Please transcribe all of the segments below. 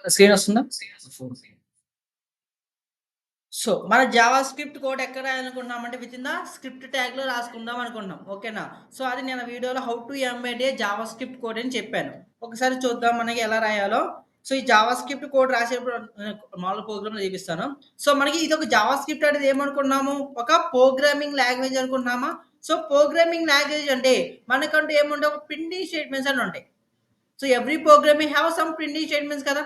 Screen వస్తుందా? So, మన Java script code ఎక్కడ రాయాలనుకుంటున్నామంటే వితిన్ ద స్క్రిప్ట్ ట్యాగ్‌లో రాసుకుందాం అనుకుంటున్నాం. ఓకేనా? సో, అది నేను వీడియోలో how to embed A Java script code అని చెప్పాను. ఒకసారి చూద్దాం మనకి ఎలా రాయాలో. సో, ఈ జావా స్క్రిప్ట్ కోడ్ రాసేటప్పుడు మామూలు ప్రోగ్రామ్‌లో చూపిస్తాను. సో, మనకి ఇదొక జావా స్క్రిప్ట్ అనేది ఏమనుకున్నాము? ఒక ప్రోగ్రామింగ్ లాంగ్వేజ్ అనుకుంటున్నామా? సో, ప్రోగ్రామింగ్ లాంగ్వేజ్ అంటే మనకంటూ ఏముంటాయి? ఒక ప్రింటింగ్ స్టేట్మెంట్స్ అని ఉంటాయి. So, every programming have some printing statements కదా!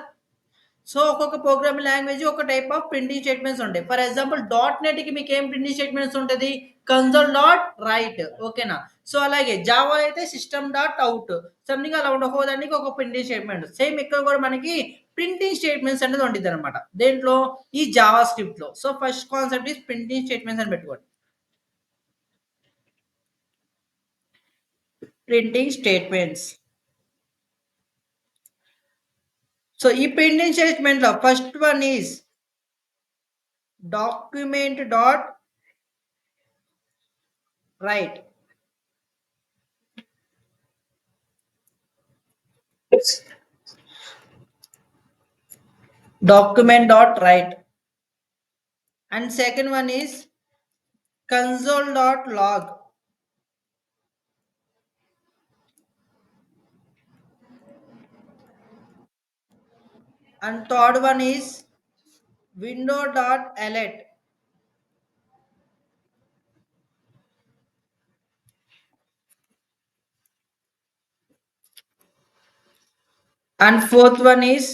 సో, ఒక్కొక్క ప్రోగ్రామింగ్ లాంగ్వేజ్ ఒక టైప్ ఆఫ్ ప్రింటింగ్ స్టేట్మెంట్స్ ఉంటాయి. ఫర్ ఎగ్జాంపుల్ డాట్ నెట్‌కి మీకేం ప్రింటింగ్ స్టేట్మెంట్స్ ఉంటది? కన్సోల్ డాట్ రైట్ ఓకేనా? సో, అలాగే జావా అయితే సిస్టమ్ డాట్ ఔట్ సంథింగ్ అలా ఒక్కో దానికి ఒక ప్రింటింగ్ స్టేట్మెంట్. సేమ్ ఇక్కడ కూడా మనకి ప్రింటింగ్ స్టేట్మెంట్స్ అనేది ఉండిద్దనమాట. దేంట్లో? ఈ జావా స్క్రిప్ట్‌లో. So, first concept is printing statements అని పెట్టుకోండి. Printing statements. సో, ఈ ప్రింటింగ్ స్టేట్మెంట్‌లో first one is document dot write. Document dot write, and second one is console dot log, and third one is window dot alert, and fourth one is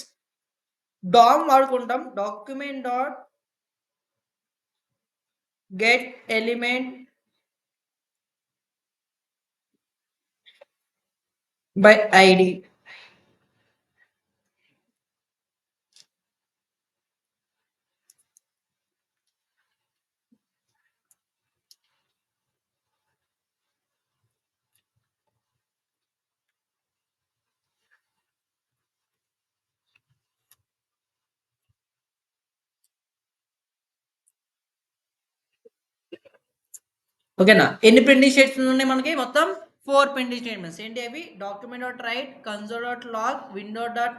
DOM వాడుకుంటాం document dot get element by ID. ఓకేనా? ఎన్ని printing statements ఉన్నాయి మనకి? మొత్తం 4 printing statements. ఏంటి అవి? Document dot write, console dot log, window dot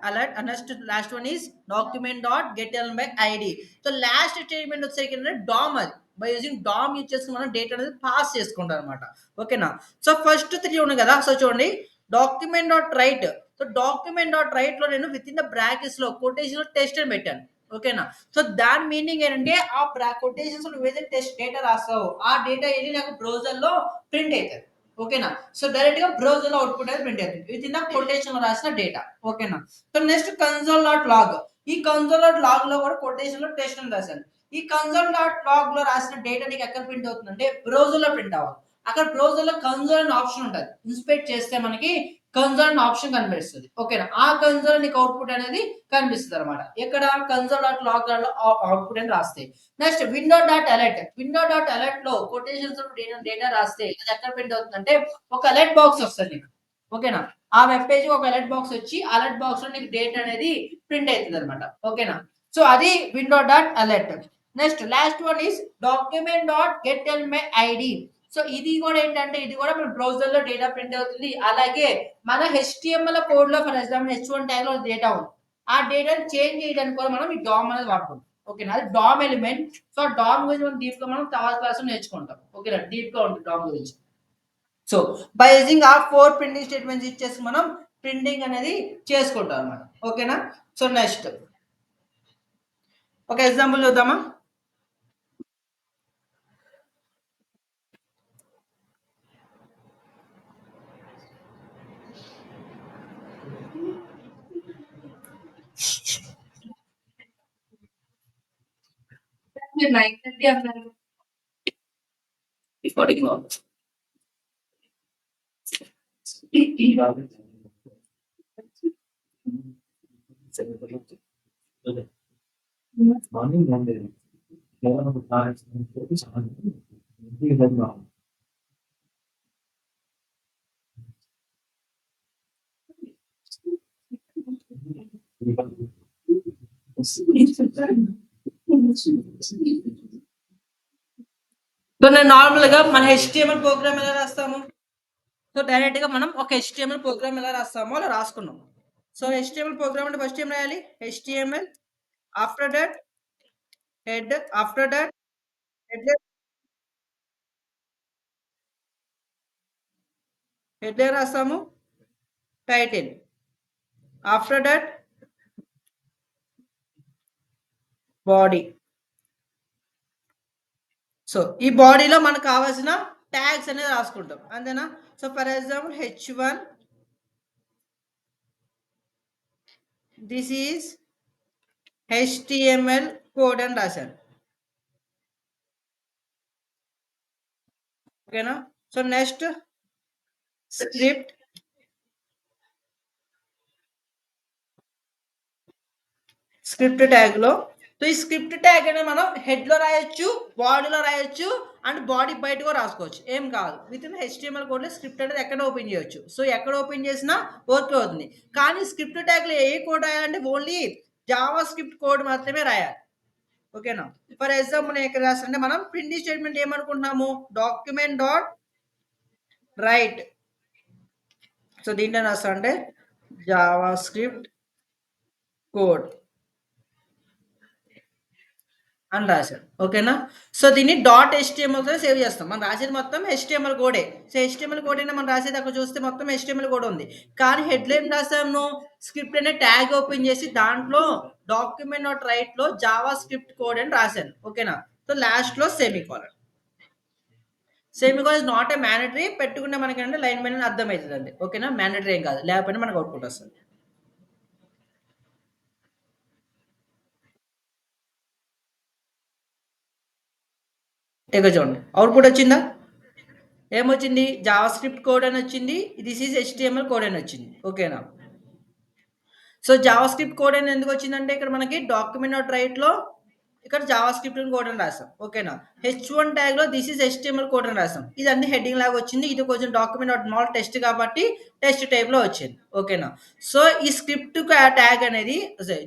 alert and last one is document dot get element by ID. So last statement వచ్చేసరికి ఏంటంటే dam అది. బై యూజింగ్ డామ్ యూజ్ చేసుకొని మనం డేటా అనేది పాస్ చేసుకుంటాం అనమాట. ఓకేనా? సో ఫస్ట్ 3 ఉన్నాయి కదా! సో చూడండి document dot write. So document dot రైట్‌లో నేను వితిన్ ద బ్రాకెట్స్‌లో కొటేషన్‌లో టెస్ట్ అని పెట్టాను. ఓకేనా? సో దాని మీనింగ్ ఏంటంటే ఆ కొటేషన్స్ నువ్వేదైతే టెస్ట్ డేటా రాస్తావో ఆ డేటా వెళ్ళి నాకు బ్రౌజర్‌లో ప్రింట్ అవుతుంది. ఓకేనా? సో డైరెక్ట్‌గా బ్రౌజర్‌లో అవుట్‌పుట్ అనేది ప్రింట్ అవుతుంది. వితిన్ ద కొటేషన్‌లో రాసిన డేటా. ఓకేనా? So next console dot log. ఈ కన్సోల్ డాట్ లాగ్‌లో కూడా కొటేషన్‌లో టెస్ట్ అని రాశాను. ఈ కన్సోల్ డాట్ లాగ్‌లో రాసిన డేటా నీకు ఎక్కడ ప్రింట్ అవుతుందంటే బ్రౌజర్‌లో ప్రింట్ అవ్వాలి. అక్కడ బ్రౌజర్‌లో కన్సోల్ అనే ఆప్షన్ ఉంటది. ఇన్స్పెక్ట్ చేస్తే మనకి కన్సోల్ అనే ఆప్షన్ కనిపిస్తది. ఓకేనా? ఆ కన్సోల్ నీకు అవుట్‌పుట్ అనేది కనిపిస్తదనమాట. ఎక్కడ కన్సోల్ డాట్ లాగ్‌లో అవుట్‌పుట్ అని రాస్తే. Next window dot alert. Window dot అలర్ట్‌లో కొటేషన్స్ డేటా రాస్తే అది ఎక్కడ ప్రింట్ అవుతుందంటే ఒక అలర్ట్ బాక్స్ వస్తది నీకు. ఓకేనా? ఆ వెబ్ పేజ్‌కి ఒక అలర్ట్ బాక్స్ వచ్చి అలర్ట్ బాక్స్‌లో నీకు డేటా అనేది ప్రింట్ అయితదనమాట. ఓకేనా? సో అది window dot alert. Next last one is document dot get element ID. So ఇది కూడా ఏంటంటే ఇది కూడా మన బ్రౌజర్‌లో డేటా ప్రింట్ అవుతుంది. అలాగే మన హెచ్‌టీఎంఎల్ కోడ్‌లో ఫర్ ఎగ్జాంపుల్ హెచ్1 ట్యాగ్‌లో డేటా ఉంది. ఆ డేటాని చేంజ్ చేయడానికి కూడా మనం ఈ డామ్ అనేది వాడుకుంటాం. ఓకేనా? అది డామ్ ఎలిమెంట్. సో డామ్ గురించి మనం డీప్‌గా మనం తర్వాత క్లాస్‌లో నేర్చుకుంటాం. ఓకేనా? డీప్‌గా ఉంటుంది డామ్ గురించి. సో బై యూజింగ్ ఆ 4 ప్రింటింగ్ స్టేట్మెంట్స్ ఇచ్చేసి మనం ప్రింటింగ్ అనేది చేసుకుంటాం అన్నమాట. ఓకేనా? సో నెక్స్ట్ ఒక ఎగ్జాంపుల్ చూద్దామా? మీరు 9:30 అన్నారు. Recording on. Morning Monday so నేను నార్మల్‌గా మన హెచ్‌టీఎంఎల్ ప్రోగ్రామ్ ఎలా రాస్తాము? సో డైరెక్ట్‌గా మనం ఒక హెచ్‌టీఎంఎల్ ప్రోగ్రామ్ ఎలా రాస్తామో అలా రాసుకున్నాం. సో HTML ప్రోగ్రామ్ అంటే ఫస్ట్ ఏం రాయాలి? HTML. After that head. After that headline. Headline రాస్తాము. Title. After that body. So ఈ బాడీలో మనకు కావాల్సిన ట్యాగ్స్ అనేది రాసుకుంటాం అంతేనా. So for example H1 this is HTML code అని రాశాను. ఓకేనా. So next script. Script tag లో, సో ఈ స్క్రిప్ట్ ట్యాగ్ అనేది మనం హెడ్ లో రాయొచ్చు, బాడీలో రాయొచ్చు, అండ్ బాడీ బయట కూడా రాసుకోవచ్చు, ఏం కాదు. విత్ ఇన్ HTML కోడ్ లో స్క్రిప్ట్ అనేది ఎక్కడ ఓపెన్ చేయొచ్చు. సో ఎక్కడ ఓపెన్ చేసినా వర్క్ అవుతుంది. కానీ స్క్రిప్ట్ ట్యాగ్ లో ఏ కోడ్ రాయాలంటే ఓన్లీ జావా స్క్రిప్ట్ కోడ్ మాత్రమే రాయాలి. ఓకేనా. ఫర్ ఎగ్జాంపుల్ నేను ఇక్కడ రాస్తుంటే మనం ప్రింట్ స్టేట్మెంట్ ఏమనుకుంటున్నాము, డాక్యుమెంట్ డాట్ రైట్. సో దీంట్లో రాస్తా అంటే జావా స్క్రిప్ట్ కోడ్ అని రాశాడు. ఓకేనా. సో దీన్ని డాట్ HTML తో సేవ్ చేస్తాం. మనం రాసేది మొత్తం HTML కోడే. సో HTML కోడ్ అయినా మనం రాసేది అక్కడ చూస్తే మొత్తం HTML కోడ్ ఉంది. కానీ హెడ్లైన్ రాసాము, స్క్రిప్ట్ అనే ట్యాగ్ ఓపెన్ చేసి దాంట్లో డాక్యుమెంట్ డాట్ రైట్ లో జావా స్క్రిప్ట్ కోడ్ అని రాశాను. ఓకేనా. సో లాస్ట్ లో semicolon. Semicolon is not a mandatory. పెట్టుకుంటే మనకంటే లైన్ బై లైన్ అర్థమవుతుంది అండి. ఓకేనా. మ్యాండటరీ ఏం కాదు, లేకపోతే మనకు అవుట్పుట్ వస్తుంది. ఇక చూడండి అవుట్పుట్ వచ్చిందా. ఏమొచ్చింది, జావా స్క్రిప్ట్ కోడ్ అని వచ్చింది. దిస్ ఈజ్ HTML కోడ్ అని వచ్చింది. ఓకేనా. సో జావా స్క్రిప్ట్ కోడ్ అని ఎందుకు వచ్చిందంటే ఇక్కడ మనకి డాక్యుమెంట్ డాట్ రైట్ లో ఇక్కడ జావా స్క్రిప్ట్ కోడ్ అని రాసాం. ఓకేనా. H1 ట్యాగ్ లో దిస్ ఈజ్ HTML కోడ్ అని రాసాం. ఇది అన్ని హెడ్డింగ్ లాగా వచ్చింది. ఇది కొంచెం డాక్యుమెంట్ డాట్ మాల్ టెస్ట్ కాబట్టి టెస్ట్ టైప్ లో వచ్చింది. ఓకేనా. సో ఈ స్క్రిప్ట్ ట్యాగ్ అనేది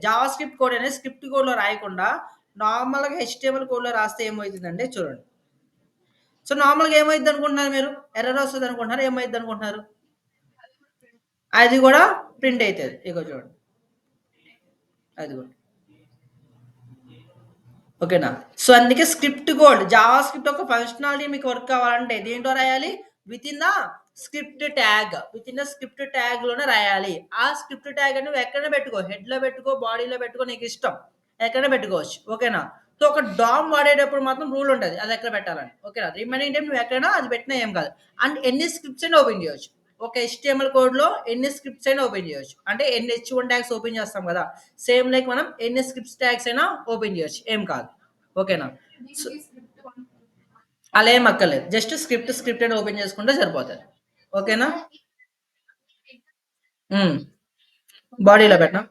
జావా స్క్రిప్ట్ కోడ్ అనేది స్క్రిప్ట్ కోడ్ లో రాయకుండా నార్మల్ గా HTML కోడ్ లో రాస్తే ఏమవుతుందంటే చూడండి. సో నార్మల్గా ఏమైంది అనుకుంటున్నారు మీరు, ఎర్రర్ వస్తుంది అనుకుంటున్నారు, ఏమైంది అనుకుంటున్నారు, అది కూడా ప్రింట్ అవుతుంది. ఇగో చూడండి అది కూడా. ఓకేనా. సో అందుకే స్క్రిప్ట్ కోడ్, జావా స్క్రిప్ట్ ఒక ఫంక్షనాలిటీ మీకు వర్క్ కావాలంటే దేంట్లో రాయాలి, with in the script tag. With in the script tag లోనే రాయాలి. ఆ స్క్రిప్ట్ ట్యాగ్ నువ్వు ఎక్కడ పెట్టుకో, హెడ్ లో పెట్టుకో, బాడీలో పెట్టుకో, నీకు ఇష్టం ఎక్కడ పెట్టుకోవచ్చు. ఓకేనా. సో ఒక డామ్ వాడేటప్పుడు మాత్రం రూల్ ఉంటుంది అది ఎక్కడ పెట్టాలని. ఓకేనా. రిమైనింగ్ టైం నువ్వు ఎక్కడైనా అది పెట్టినా ఏం కాదు. అండ్ ఎన్ని స్క్రిప్ట్స్ అయినా ఓపెన్ చేయొచ్చు. ఒక HTML కోడ్ లో ఎన్ని స్క్రిప్ట్స్ అయినా ఓపెన్ చేయొచ్చు. అంటే ఎన్ని H1 ట్యాగ్స్ ఓపెన్ చేస్తాం కదా, సేమ్ లైక్ మనం ఎన్ని స్క్రిప్ట్స్ ట్యాగ్స్ అయినా ఓపెన్ చేయొచ్చు, ఏం కాదు. ఓకేనా. సో అలా ఏం అక్కర్లేదు, జస్ట్ స్క్రిప్ట్ స్క్రిప్ట్ అని ఓపెన్ చేసుకుంటే సరిపోతుంది. ఓకేనా. బాడీలో పెట్టినా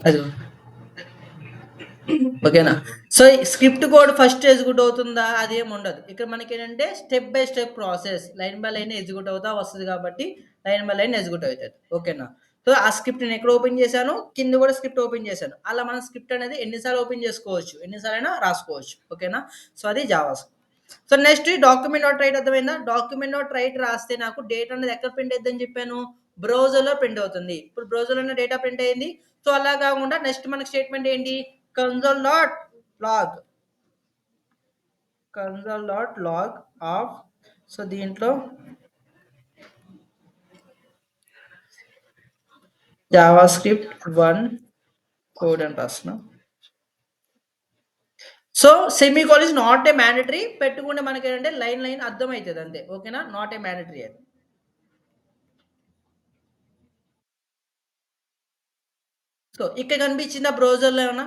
అది. ఓకేనా. So script code first execute అవుతుందా, అదేం ఉండదు. ఇక్కడ మనకి ఏంటంటే step by step process, line by line execute అవుతా వస్తుంది కాబట్టి లైన్ బై లైన్ ఎగ్జిక్యూట్ అవుతుంది. ఓకేనా. సో ఆ స్క్రిప్ట్ నేను ఎక్కడ ఓపెన్ చేశాను, కింద కూడా స్క్రిప్ట్ ఓపెన్ చేశాను. అలా మనం స్క్రిప్ట్ అనేది ఎన్నిసార్లు ఓపెన్ చేసుకోవచ్చు, ఎన్నిసార్లు అయినా రాసుకోవచ్చు. ఓకేనా. సో అది Java. So next document dot right అర్థమైందా. డాక్యుమెంట్ డాట్ రైట్ రాస్తే నాకు డేటా అనేది ఎక్కడ ప్రింట్ అవుతుందని చెప్పాను, బ్రౌజర్ లో ప్రింట్ అవుతుంది. ఇప్పుడు బ్రౌజర్ లోనే డేటా ప్రింట్ అయింది. సో అలా కాకుండా నెక్స్ట్ మనకి స్టేట్మెంట్ ఏంటి, console dot log. Console dot log of. So దీంట్లో జావా స్క్రిప్ట్ 1 కోడ్ అని రాస్తున్నాం. So semicolon is not a mandatory. పెట్టుకుంటే మనకి ఏంటంటే లైన్ లైన్ అర్థం అవుతుంది అంతే. ఓకేనా. నాట్ ఏ మ్యాండటరీ అది. సో ఇక్కడ కనిపించిందా బ్రౌజర్లో ఏమన్నా,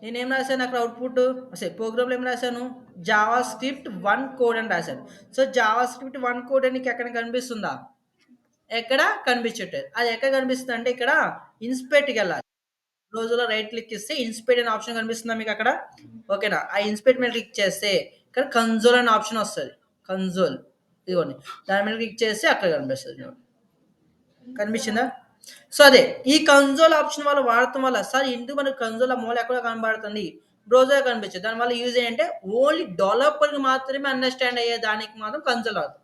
నేనేం రాశాను అక్కడ అవుట్పుట్, అసలు ప్రోగ్రామ్లో ఏం రాశాను, జావా స్క్రిప్ట్ 1 కోడ్ అని రాశాను. సో జావా స్క్రిప్ట్ 1 కోడ్ అని నీకు ఎక్కడ కనిపిస్తుందా, ఎక్కడ కనిపించట్లేదు. అది ఎక్కడ కనిపిస్తుంది అంటే ఇక్కడ ఇన్స్పెక్ట్కి వెళ్ళాలి. రోజులో రైట్ క్లిక్ ఇస్తే ఇన్స్పెక్ట్ అనే ఆప్షన్ కనిపిస్తుందా మీకు అక్కడ. ఓకేనా. ఆ ఇన్స్పెక్ట్ మీద క్లిక్ చేస్తే ఇక్కడ కన్సోల్ అనే ఆప్షన్ వస్తుంది. కన్సోల్ ఇదిగోండి, దాని మీద క్లిక్ చేస్తే అక్కడ కనిపిస్తుంది. కనిపించిందా. సో అదే ఈ కన్సోల్ ఆప్షన్ వల్ల వాడటం వల్ల సార్ ఎందుకు మనకు కన్సోల్ ఆ మూల ఎక్కడో కనబడుతుంది. బ్రౌజర్ కనిపించదు. దానివల్ల యూజ్ ఏంటంటే ఓన్లీ డెవలపర్‌కి మాత్రమే అండర్‌స్టాండ్ అయ్యే దానికి మాత్రం కన్సోల్ వాడతాం.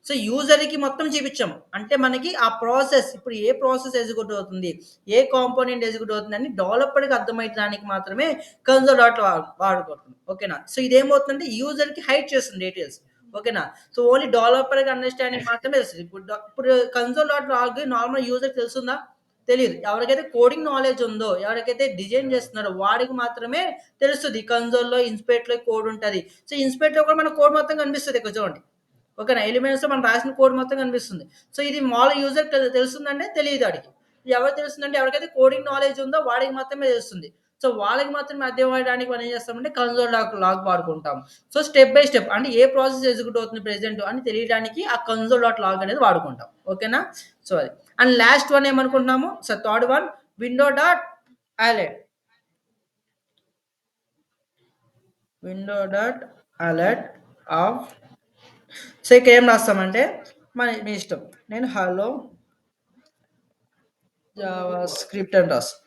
సో యూజర్‌కి మొత్తం చూపించాం. అంటే మనకి ఆ ప్రాసెస్ ఇప్పుడు ఏ ప్రాసెస్ ఎగ్జిక్యూట్ అవుతుంది, ఏ కాంపోనెంట్ ఎగ్జిక్యూట్ అవుతుందని డెవలపర్‌కి అర్థమయ్యడానికి మాత్రమే కన్సోల్ డాట్ వాడుకుంటున్నాం. ఓకేనా. సో ఇదేమవుతుందంటే యూజర్‌కి హైడ్ చేస్తుంది డీటెయిల్స్. ఓకేనా. సో ఓన్లీ డెవలపర్‌కి అండర్‌స్టాండింగ్ మాత్రమే తెలుస్తది. ఇప్పుడు కన్సోల్ డాట్ లాగ్ నార్మల్ యూజర్‌కి తెలుస్తుందా? తెలీదు. ఎవరికైతే కోడింగ్ నాలెడ్జ్ ఉందో, ఎవరికైతే డిజైన్ చేస్తున్నారో వాడికి మాత్రమే తెలుస్తది. కన్సోల్‌లో, ఇన్స్‌పేట్‌లో కోడ్ ఉంటది. సో, ఇన్స్‌పేట్‌లో కూడా మన కోడ్ మొత్తం కనిపిస్తది ఇక్కడ చూడండి. ఓకేనా. ఎలిమెంట్స్‌లో మనం రాసిన కోడ్ మొత్తం కనిపిస్తుంది. సో, ఇది మామూలు యూజర్‌కి తెలుస్తుందంటే తెలీదు ఆడికి. ఎవరికి తెలుస్తుందంటే ఎవరికైతే కోడింగ్ నాలెడ్జ్ ఉందో వాడికి మాత్రమే తెలుస్తుంది. సో, వాళ్ళకి మాత్రమే అర్థమయ్యడానికి మనం ఏం చేస్తామంటే కన్సోల్ లాగ్ వాడుకుంటాం. సో, స్టెప్ బై స్టెప్ అంటే ఏ ప్రాసెస్ ఎగ్జిక్యూట్ అవుతుంది ప్రెజెంట్ అని తెలియడానికి ఆ కన్సోల్ డాట్ లాగ్ అనేది వాడుకుంటాం. ఓకేనా. సో, అది. అండ్ లాస్ట్ వన్ ఏమనుకుంటున్నాము? So, third one window dot alert. Window dot alert of. So, ఇక్కడ ఏం రాస్తామంటే మీ ఇష్టం. నేను హలో జావా స్క్రిప్ట్ అని రాస్తా.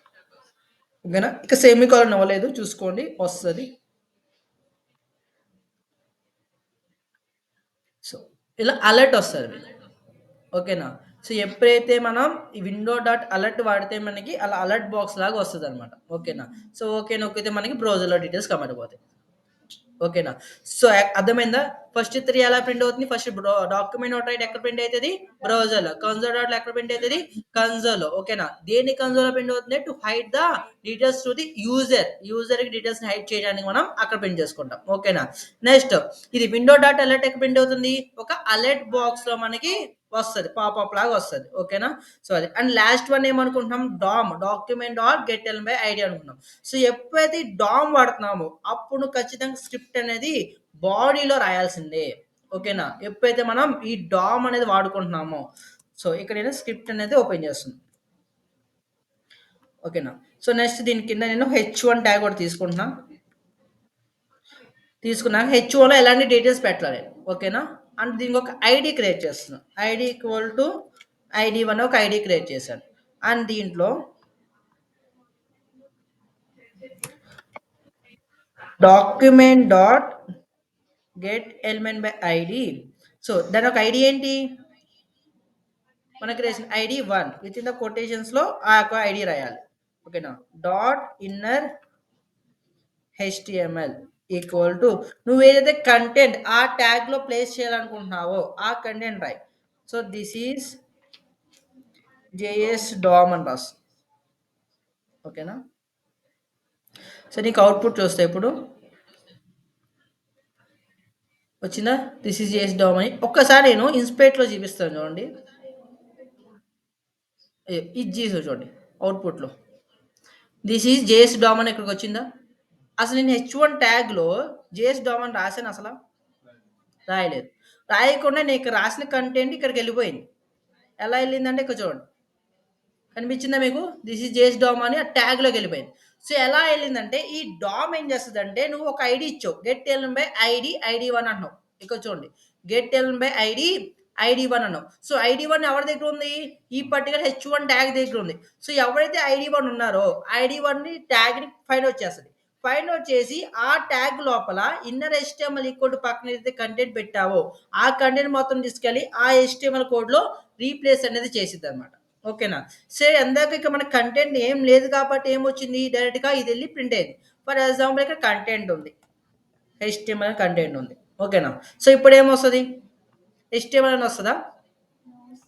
ఓకేనా. ఇక సెమికోలన్ అవ్వలేదు చూసుకోండి వస్తది. సో, ఇలా అలర్ట్ వస్తది మీకు. ఓకేనా. సో, ఎప్పుడైతే మనం ఈ విండో డాట్ అలర్ట్ వాడితే మనకి అలా అలర్ట్ బాక్స్ లాగా వస్తదనమాట. ఓకేనా. సో, ఓకే నొక్కితే మనకి బ్రౌజర్‌లో డీటెయిల్స్ కనబడిపోతాయి. ఓకేనా. సో, అర్థమైందా? ఫస్ట్ 3 ఎలా ప్రింట్ అవుతుంది? ఫస్ట్ డాక్యుమెంట్ డాట్ రైట్ ఎక్కడ ప్రింట్ అయితది? బ్రౌజర్‌లో. కన్సోల్ డాట్‌లో ఎక్కడ ప్రింట్ అయితది? కన్సోల్‌లో. ఓకేనా. దేని కన్సోల్‌లో ప్రింట్ అవుతుంది? To hide the details to the user. యూజర్‌కి డీటెయిల్స్‌ని హైడ్ చేయడానికి మనం అక్కడ ప్రింట్ చేసుకుంటాం. ఓకేనా. నెక్స్ట్ ఇది విండో డాట్ అలర్ట్ ఎక్కడ ప్రింట్ అవుతుంది? ఒక అలర్ట్ బాక్స్‌లో మనకి వస్తది. పాపప్ లాగా వస్తది. ఓకేనా. సో, అది. అండ్ లాస్ట్ వన్ ఏమనుకుంటున్నాం? Document dot get element by ID అనుకుంటున్నాం. సో, ఎప్పుడైతే ఈ డామ్ వాడుతున్నామో అప్పుడు ఖచ్చితంగా స్క్రిప్ట్ అనేది బాడీలో రాయాల్సిందే. ఓకేనా. ఎప్పుడైతే మనం ఈ డామ్ అనేది వాడుకుంటున్నామో సో, ఇక్కడ నేను స్క్రిప్ట్ అనేది ఓపెన్ చేస్తున్నా. ఓకేనా. సో, నెక్స్ట్ దీని కింద నేను హెచ్1 ట్యాగ్ ఒకటి తీసుకుంటున్నా. తీసుకున్నాక హెచ్ఓలో ఎలాంటి డీటెయిల్స్ పెట్టాలి. ఓకేనా. అండ్ దీనికి ఒక ఐడి క్రియేట్ చేస్తున్నాను. ఐడి ఈక్వల్ టు ఐడి1 ఒక ఐడి క్రియేట్ చేశాను. అండ్ దీంట్లో document dot get element by ID. So, దాని ఒక ఐడి ఏంటి? మనకి రేసిన ఐడి 1 విత్ ఇన్ ద కొటేషన్స్‌లో ఆ యొక్క ఐడి రాయాలి. ఓకేనా. Dot inner HTML equal to నువ్వేదైతే కంటెంట్ ఆ ట్యాగ్‌లో ప్లేస్ చేయాలనుకుంటున్నావో ఆ కంటెంట్ రాయి. So, this is JS DOM అని రాస్తా. ఓకేనా. సో, నీకు అవుట్‌పుట్ చూస్తే ఇప్పుడు వచ్చిందా? దిస్ ఈజ్ జేఎస్ డామ్ అని. ఒక్కసారి నేను ఇన్స్పేట్‌లో చూపిస్తాను చూడండి. ఇది చేసావు చూడండి అవుట్‌పుట్‌లో. దిస్ ఈజ్ జేఎస్ డామ్ అని ఇక్కడికి వచ్చిందా? అసలు నేను హెచ్1 ట్యాగ్‌లో జేఎస్ డామ్ అని రాసాను అసల? రాయలేదు. రాయకుండా నేను ఇక్కడ రాసిన కంటెంట్ ఇక్కడికెళ్ళిపోయింది. ఎలా ఎళ్ళిందంటే ఇక్కడ చూడండి. కనిపించిందా మీకు? దిస్ ఈజ్ జేఎస్ డామ్ అని ఆ ట్యాగ్‌లోకి వెళ్ళిపోయింది. సో, ఎలా ఎళ్ళిందంటే ఈ డామ్ ఏం చేస్తదంటే నువ్వు ఒక ఐడీ ఇచ్చావు. గెట్ ఎలిమెంట్ బై ఐడీ ఐడీ1 అంటున్నావు. ఇక్కడ చూడండి. గెట్ ఎలిమెంట్ బై ఐడీ ఐడీ1 అన్నావు. సో, ఐడీ1 ఎవరి దగ్గర ఉంది? ఈ పర్టిక్యులర్ హెచ్1 ట్యాగ్ దగ్గర ఉంది. సో, ఎవరైతే ఐడీ1 ఉన్నారో ఐడీ1ని ట్యాగ్‌ని ఫైండ్ ఔట్ చేస్తది. ఫైండ్ ఔట్ చేసి ఆ ట్యాగ్ లోపల ఇన్నర్ హెచ్‌టిఎంఎల్ ఈక్వల్ టు పక్కన ఏదైతే కంటెంట్ పెట్టావో ఆ కంటెంట్ మొత్తం తీసుకెళ్ళి ఆ హెచ్‌టిఎంఎల్ కోడ్‌లో రీప్లేస్ అనేది చేసిద్దనమాట. ఓకేనా. సో, ఎందాక ఇక మనకు కంటెంట్ ఏం లేదు కాబట్టి ఏమొచ్చింది? డైరెక్ట్‌గా ఇదెళ్లి ప్రింట్ అయింది. ఫర్ ఎగ్జాంపుల్ ఇక్కడ కంటెంట్ ఉంది. హెచ్‌టిఎంఎల్ కంటెంట్ ఉంది. ఓకేనా. సో, ఇప్పుడేమొస్తది? హెచ్‌టిఎంఎల్ అని వస్తదా?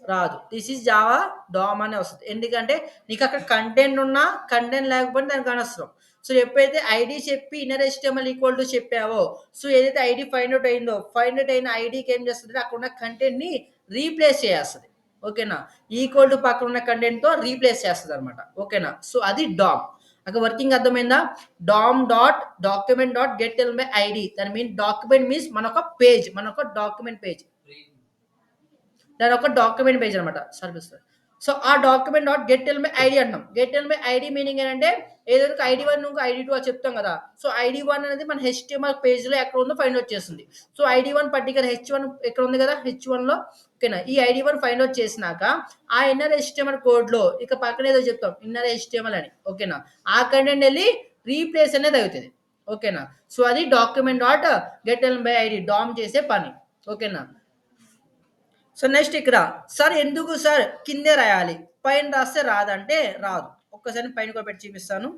రాదు. దిస్ ఈజ్ జావా డామ్ అనే వస్తది. ఎందుకంటే నీకక్కడ కంటెంట్ ఉన్నా, కంటెంట్ లేకపోయినా దానికి అనవసరం. సో, ఎప్పుడైతే ఐడీ చెప్పి ఇన్నర్ హెచ్‌టిఎంఎల్ ఈక్వల్ టు చెప్పావో, సో, ఏదైతే ఐడీ ఫైండ్ ఔట్ అయిందో, ఫైండ్ ఔట్ అయిన ఐడీకి ఏం చేస్తదంటే అక్కడున్న కంటెంట్‌ని రీప్లేస్ చేసేస్తది. ఓకేనా. ఈక్వల్ టు పక్కనున్న కంటెంట్‌తో రీప్లేస్ చేస్తదనమాట. ఓకేనా. సో, అది డామ్. అక్కడ వర్కింగ్ అర్థమైందా? DOM dot document dot get element by ID. దాని డాక్యుమెంట్ మీన్స్ మనొక పేజ్. మనొక డాక్యుమెంట్ పేజ్. దానొక డాక్యుమెంట్ పేజ్ అనమాట. సర్విస్. సో ఆ document dot get element ID అంటాం. గెట్ ఎల్మె ఐడి మీనింగ్ ఏంటంటే ఏదో ఒక ఐడి వన్ ఇంకో ఐడి టూ అని చెప్తాం కదా. సో ఐడి వన్ అనేది మన హెచ్టిఎంఎల్ పేజ్లో ఎక్కడ ఉందో ఫైండ్ అవుట్ చేస్తుంది. So ID one particular H one ఎక్కడ ఉంది కదా, హెచ్ వన్ లో. ఓకేనా, ఈ ఐడి వన్ ఫైండ్ అవుట్ చేసినాక ఆ ఇన్నర్ హెచ్టిఎంఎల్ కోడ్ లో ఇక పక్కన ఏదో చెప్తాం ఇన్నర్ హెచ్టిఎంఎల్ అని. ఓకేనా, ఆ కంటెంట్ వెళ్ళి రీప్లేస్ అనేది అవుతుంది. ఓకేనా, సో అది document dot get element ID DOM చేసే పని. ఓకేనా, సో నెక్స్ట్ ఇక్కడ సార్ ఎందుకు సార్ కిందే రాయాలి, పైన రాస్తే రాదంటే రాదు. ఒక్కసారి పైన కూడా పెట్టి చూపిస్తాను.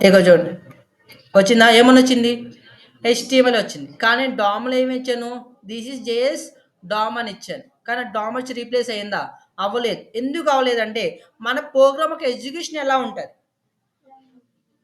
ఇక చూడండి, వచ్చిందా, ఏమని వచ్చింది, హెచ్టిఎంఎల్ వచ్చింది. కానీ డామ్లో ఏమి ఇచ్చాను, దిస్ ఇస్ జేఎస్ డామ్ అని ఇచ్చాను. కానీ డామ్ వచ్చి రీప్లేస్ అయ్యిందా, అవ్వలేదు. ఎందుకు అవ్వలేదంటే మన ప్రోగ్రామ్ ఒక ఎగ్జిక్యూషన్ ఎలా ఉంటుంది,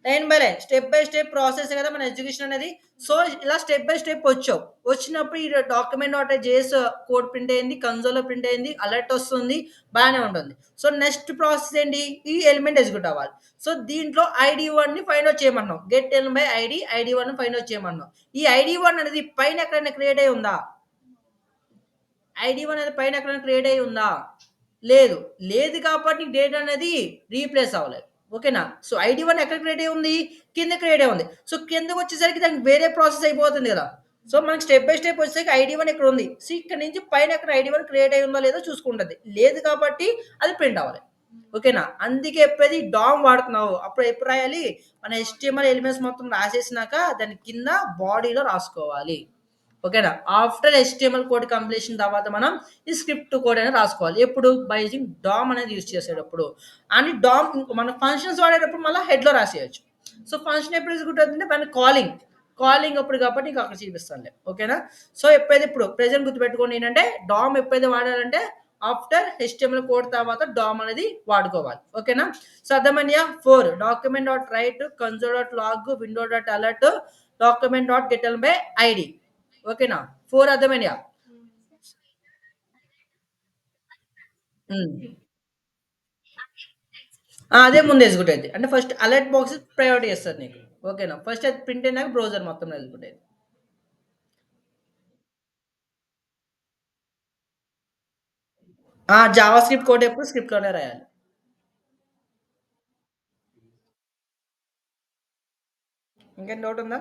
line by line step by step process కదా మన ఎడ్యుకేషన్ అనేది. సో ఇలా స్టెప్ బై స్టెప్ వచ్చావు, వచ్చినప్పుడు ఈ document dot JS code print అయింది, కన్సోల్లో ప్రింట్ అయింది, అలర్ట్ వస్తుంది, బాగానే ఉంటుంది. సో నెక్స్ట్ ప్రాసెస్ ఏంటి, ఈ ఎలిమెంట్ ఎగ్జిక్యూట్ అవ్వాలి. సో దీంట్లో ఐడి వన్ ని ఫైండ్ అవుట్ చేయమన్నాం, గెట్ ఎల్ by ID, ID one find out చేయమన్నాం. ఈ ఐడి వన్ అనేది పైన ఎక్కడైనా క్రియేట్ అయి ఉందా, ఐడి వన్ అనేది పైన ఎక్కడైనా క్రియేట్ అయి ఉందా, లేదు. లేదు కాబట్టి డేట్ అనేది రీప్లేస్ అవ్వలేదు. ఓకేనా, సో ఐడి వన్ ఎక్కడ క్రియేట్ అయి ఉంది, కింద క్రియేట్ అయి ఉంది. సో కిందకి వచ్చేసరికి దానికి వేరే ప్రాసెస్ అయిపోతుంది కదా. సో మనకి స్టెప్ బై స్టెప్ వచ్చేసరికి ఐడి వన్ ఇక్కడ ఉంది. సో ఇక్కడ నుంచి పైన ఎక్కడ ఐడి వన్ క్రియేట్ అయి ఉందో లేదో చూసుకుంటుంది. లేదు కాబట్టి అది ప్రింట్ అవ్వాలి. ఓకేనా, అందుకే చెప్పేది డామ్ వాడుతున్నావు అప్పుడు ఎప్పుడు రాయాలి, మన HTML ఎలిమెంట్స్ మొత్తం రాసేసినాక దాని కింద బాడీలో రాసుకోవాలి. ఓకేనా, ఆఫ్టర్ HTML కోడ్ కంప్లీషన్ తర్వాత మనం ఈ స్క్రిప్ట్ కోడ్ అనేది రాసుకోవాలి. ఎప్పుడు బై యూజింగ్ డామ్ అనేది యూజ్ చేసేటప్పుడు. అని డామ్ మన ఫంక్షన్స్ వాడేటప్పుడు మళ్ళీ హెడ్లో రాసేయచ్చు. సో ఫంక్షన్ ఎప్పుడు ఎగ్జిక్యూట్ అవుతుందంటే మన కాలింగ్, కాలింగ్ అప్పుడు కాబట్టి నీకు అక్కడ చూపిస్తానులే. ఓకేనా, సో ఎప్పుడైతే ఇప్పుడు ప్రెజెంట్ గుర్తుపెట్టుకోండి ఏంటంటే డామ్ ఎప్పుడైతే వాడాలంటే ఆఫ్టర్ HTML కోడ్ తర్వాత డామ్ అనేది వాడుకోవాలి. ఓకేనా, సో అర్థమయ్యా. 4 document dot write, console dot log, window dot alert, document dot get by ID. ఓకేనా, 4 అర్థమైనయా. అదే ముందు ఎగ్జిక్యూట్ అయింది అంటే ఫస్ట్ అలర్ట్ బాక్స్ ప్రయారిటీ చేస్తారు నీకు. ఓకేనా, ఫస్ట్ అది ప్రింట్ అయినాక బ్రౌజర్ మొత్తం ఎగ్జిక్యూట్ అయింది. జావా స్క్రిప్ట్ కోడ్ ఎప్పుడు స్క్రిప్ట్లోనే రాయాలి. ఇంకేం డౌట్ ఉందా.